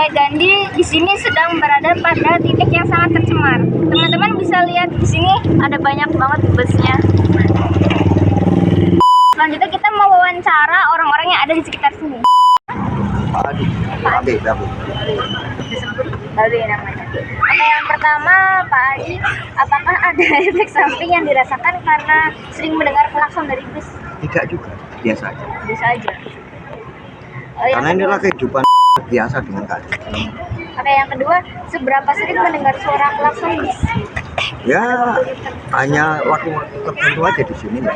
Sungai Gandhi di sini sedang berada pada titik yang sangat tercemar. Teman-teman bisa lihat di sini ada banyak banget busnya. Selanjutnya kita mau wawancara orang-orang yang ada di sekitar sini. Pak Adi. Disebut Babe namanya. Oke, yang pertama Pak Adi, apakah ada efek samping yang dirasakan karena sering mendengar klakson dari bus? Tidak juga, biasa aja. Bisa aja. Karena inilah kehidupan biasa dengan kalian. Oke, yang kedua, seberapa sering mendengar suara klakson bus? Ya, hanya waktu-waktu tertentu aja di sini ya.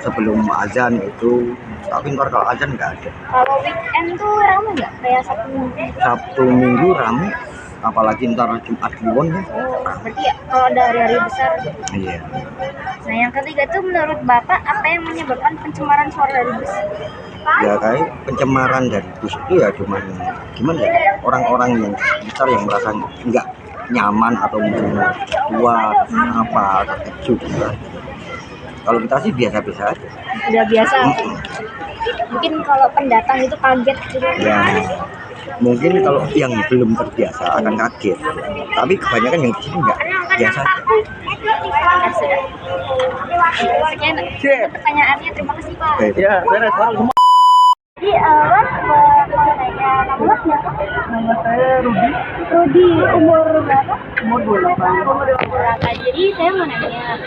Sebelum azan itu, tapi ntar kalau azan nggak ada. Kalau weekend tuh ramai nggak? Kayak Sabtu Minggu rame, apalagi ntar Jumat Kliwon ya. Oh, berarti ya, kalau ada hari-hari besar gitu. Iya. Nah, yang ketiga tuh menurut Bapak apa yang menyebabkan pencemaran suara dari bus? Ya kayak pencemaran dari bus itu ya cuman gimana ya, orang-orang yang besar yang merasa nggak nyaman atau mungkin tua apa terkejut gitu. Kalau kita sih biasa-biasa aja. Udah biasa. Mungkin kalau pendatang itu kaget gitu. Ya mungkin kalau yang belum terbiasa akan kaget, tapi kebanyakan yang di sini nggak biasa aja. Nah, sudah. Sekian pertanyaannya, terima kasih Pak. Ya, beres. Jadi, Mas mau nanya, nama Mas siapa? Nama saya Rudi, Rudi, umur berapa? umur 28. Umur 28. Jadi saya mau nanya,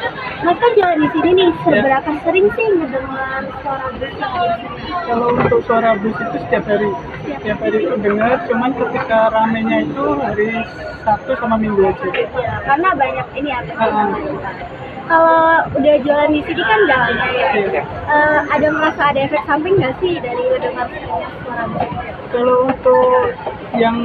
Mas kan jalan di sini nih, seberapa sering sih ngedengar suara bus yang ada di sini? Kalau untuk suara bus itu setiap hari itu dengar, cuman ketika ramenya itu hari Sabtu sama Minggu aja. Ya, karena banyak ini ya. Kalau udah jalan di sini kan jalannya ya. Ada merasa ada efek samping nggak sih dari dengar suara bus? Kalau untuk yang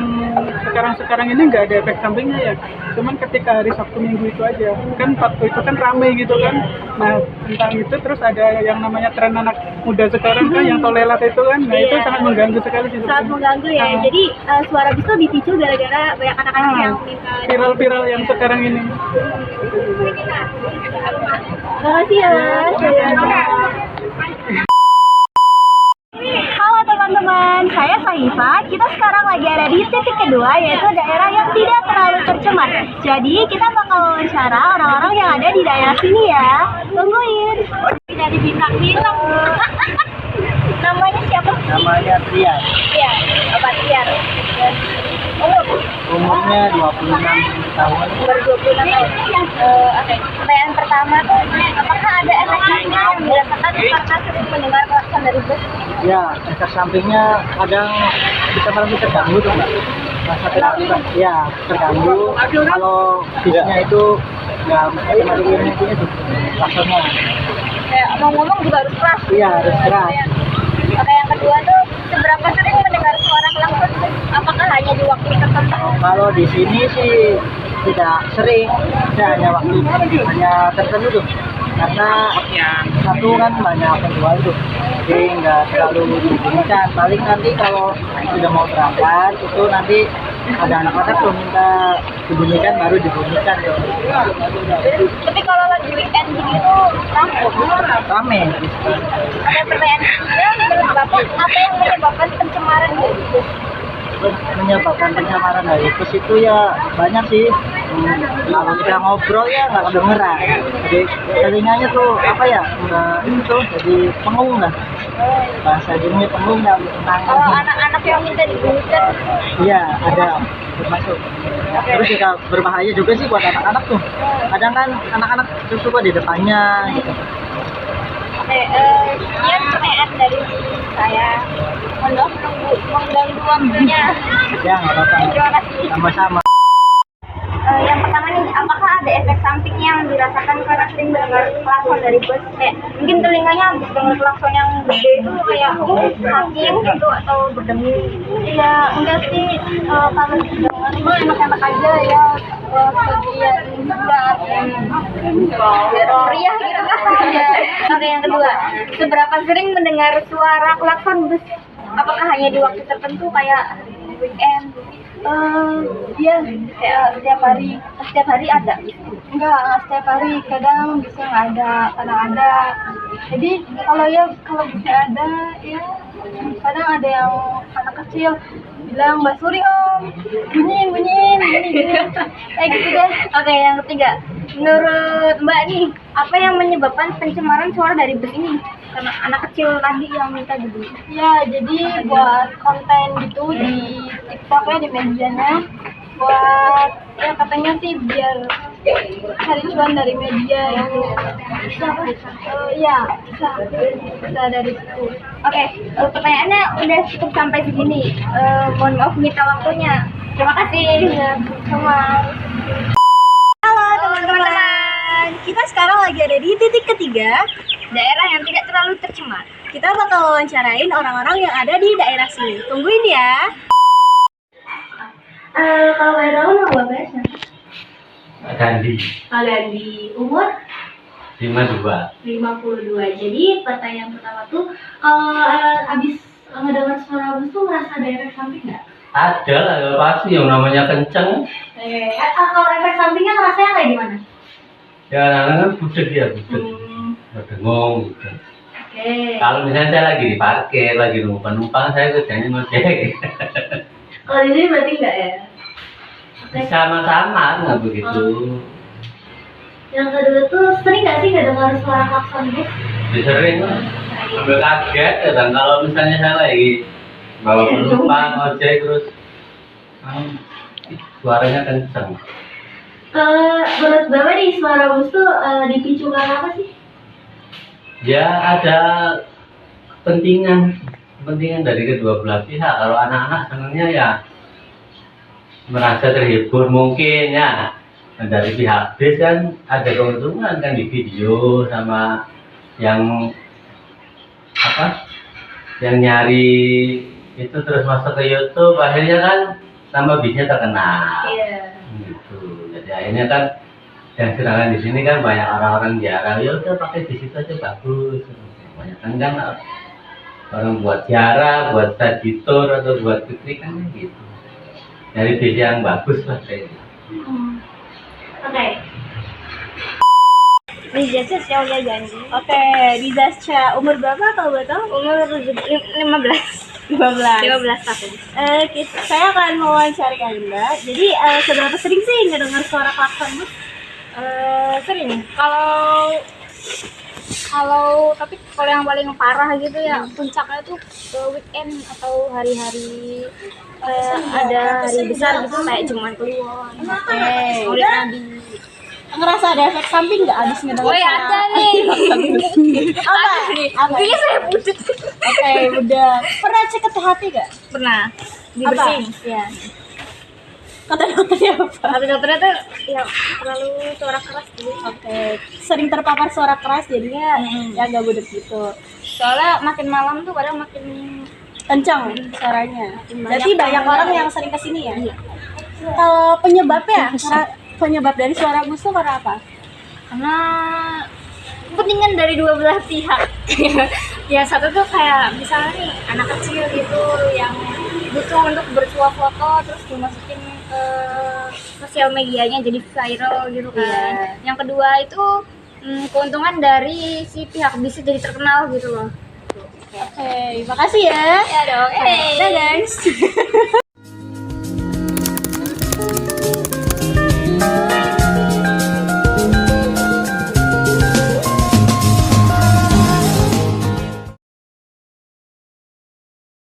sekarang ini nggak ada efek sampingnya ya, cuman ketika hari Sabtu Minggu itu aja, kan waktu itu kan ramai gitu kan. Nah tentang itu terus ada yang namanya tren anak muda sekarang kan yang tolelat itu kan, nah itu sangat mengganggu sekali sih. Sangat mengganggu ya. Jadi suara bus tuh dipicu gara-gara banyak anak-anak yang minta. Viral-viral yang sekarang ini. Makasih ya Mas. Halo teman-teman, saya Saifa. Kita sekarang lagi ada di titik kedua, yaitu daerah yang tidak terlalu tercemar. Jadi kita bakal wawancara orang-orang yang ada di daerah sini ya. Tungguin. Dari bintang-bintang. Namanya siapa sih? Namanya Trian, Iya, Bapak Tiar. umurnya 26 tahun. Umur 26 tahun. Oke. Pertanyaan pertama tuh, apakah ada efek samping yang dirasakan karena sering mendengar klakson dari bus? Ya, efek sampingnya kadang kita merasa terganggu tuh mbak. Rasa terganggu, ya terganggu. Kalau bisnya itu nggak matiin itu klaksonnya. Kayak mau ngomong juga harus keras. Iya harus keras. Oke, yang kedua tuh, seberapa sering mendengar suara klakson bus? Apakah hanya di waktu tertentu? Kalau di sini sih tidak sering, hanya waktu hanya tertentu tuh. Karena satu kan banyak penjual tuh, jadi nggak terlalu dibunyikan. Paling nanti kalau sudah mau berangkat itu nanti ada anak-anak tuh minta dibunyikan baru dibunyikan tuh. Tapi kalau lagi weekend gini tuh Rame. ada pertanyaan ketiga, menurut Bapak apa yang menyebabkan pencemaran dari bus? Menyebabkan pencemaran dari bus itu ya banyak sih. Kalau kita ngobrol ya nggak kedengeran, jadi telinganya tuh apa ya nggak itu jadi pengung lah, bahasa jadinya pengung nggak tenang. Kalau anak-anak yang minta dibunyikan, Iya ada termasuk. Terus juga berbahaya juga sih buat anak-anak tuh. Kadang kan anak-anak tuh suka di depannya gitu. oke, sekian pertanyaan dari saya. Mohon maaf mengganggu waktunya. Ya nggak apa-apa. Terima kasih. Sama-sama. Yang pertama nih, apakah ada efek samping yang dirasakan karena sering mendengar klakson dari bus? Kayak mungkin telinganya habis dengar klakson yang gede itu kayak sakit gitu atau berdengung? Ya enggak sih, kalau dengar itu enak-enak aja ya. Bagian enggak meriah gitu kan? Oke, yang kedua, seberapa sering mendengar suara klakson bus? Apakah hanya di waktu tertentu kayak weekend? Iya, kayak setiap hari ada. Enggak setiap hari, kadang bisa nggak ada, kadang ada. Jadi kalau bisa ada, ya kadang ada yang anak kecil bilang Mbak Suri om, bunyiin, kayak gitu deh. Oke, yang ketiga, menurut Mbak nih, apa yang menyebabkan pencemaran suara dari bus ini? Karena anak kecil tadi yang minta gitu. Ya, jadi buat konten gitu di TikToknya, di medianya, buat ya katanya sih biar cari cuan dari media gitu. Ya, bisa dari situ. Oke, pertanyaannya udah cukup sampai segini. Mohon maaf minta waktunya. Terima kasih. Sama. Halo teman-teman. Kita sekarang lagi ada di titik ketiga. Daerah yang tidak terlalu tercemar. Kita bakal wawancarain orang-orang yang ada di daerah sini. Tungguin ya. Kalau boleh tahu nama Bapak siapa? Gandhi Kalian di umur 52. 52. Jadi pertanyaan pertama tuh, abis ngedengar suara bus tuh merasa ada efek samping nggak? Ada lah, ya pasti yang namanya kenceng. Kalau efek sampingnya ngerasanya kayak gimana? Ya kadang-kadang kan budek ya, budek. Berdengong gitu. Oke. Kalau misalnya saya lagi di parkir, lagi nunggu penumpang, saya kerjanya ngojek. Kalau di sini berarti nggak ya? Sama-sama, nggak begitu. Yang kedua tuh sering nggak sih nggak dengar suara klakson bus? Sering sambil kaget kadang kalau misalnya saya lagi bawa penumpang, ngojek terus suaranya kenceng. Menurut Bapak nih suara bus tuh dipicu karena apa sih? Ya ada kepentingan dari kedua belah pihak. Kalau anak-anak senangnya ya merasa terhibur mungkin ya. Nah, dari pihak bis kan ada keuntungan kan di video sama yang apa? Yang nyari itu terus masuk ke YouTube akhirnya kan nama bisnya terkenal. Iya. Gitu. Jadi akhirnya kan yang sedangkan di sini kan banyak orang-orang jarang, ya udah pakai di situ aja bagus. Banyak kan orang buat ziarah, buat studitur atau buat piknik kan gitu. Dari bis yang bagus lah kayak gitu. Oke. Rizasya Aulia Janji. Oke, Rizasya umur berapa kalau boleh tahu? Umur 15. 15. 15 tahun. Saya akan mewawancari Anda. Jadi seberapa sering sih ngedengar suara klakson bus? Sering. Tapi kalau yang paling parah gitu ya puncaknya tuh weekend atau hari-hari ada hari besar gitu kayak Jumat Kliwon. Maulid Nabi. Ngerasa ada efek samping nggak abis ngedengar Woi suara ada nih. Apa? Kayaknya saya budek. Oke, udah. Pernah cek ke hati nggak? Pernah dibersihin. Ya. Kata dokternya apa? Tapi dokternya tuh ya terlalu suara keras gitu. Oke, sering terpapar suara keras jadinya ya nggak budek gitu. Soalnya makin malam tuh kadang makin Kencang suaranya. Berarti Banyak banyak orang yang sering kesini ya? Kalau penyebabnya, penyebab dari suara bus tuh karena apa? karena kepentingan dari dua belah pihak. Ya satu tuh kayak misalnya nih anak kecil gitu yang butuh untuk bersuah foto terus dimasukin ke sosial medianya jadi viral gitu kan. Iya. Yang kedua itu keuntungan dari si pihak bis jadi terkenal gitu loh. Oke, makasih ya. Ya dong. Dah guys.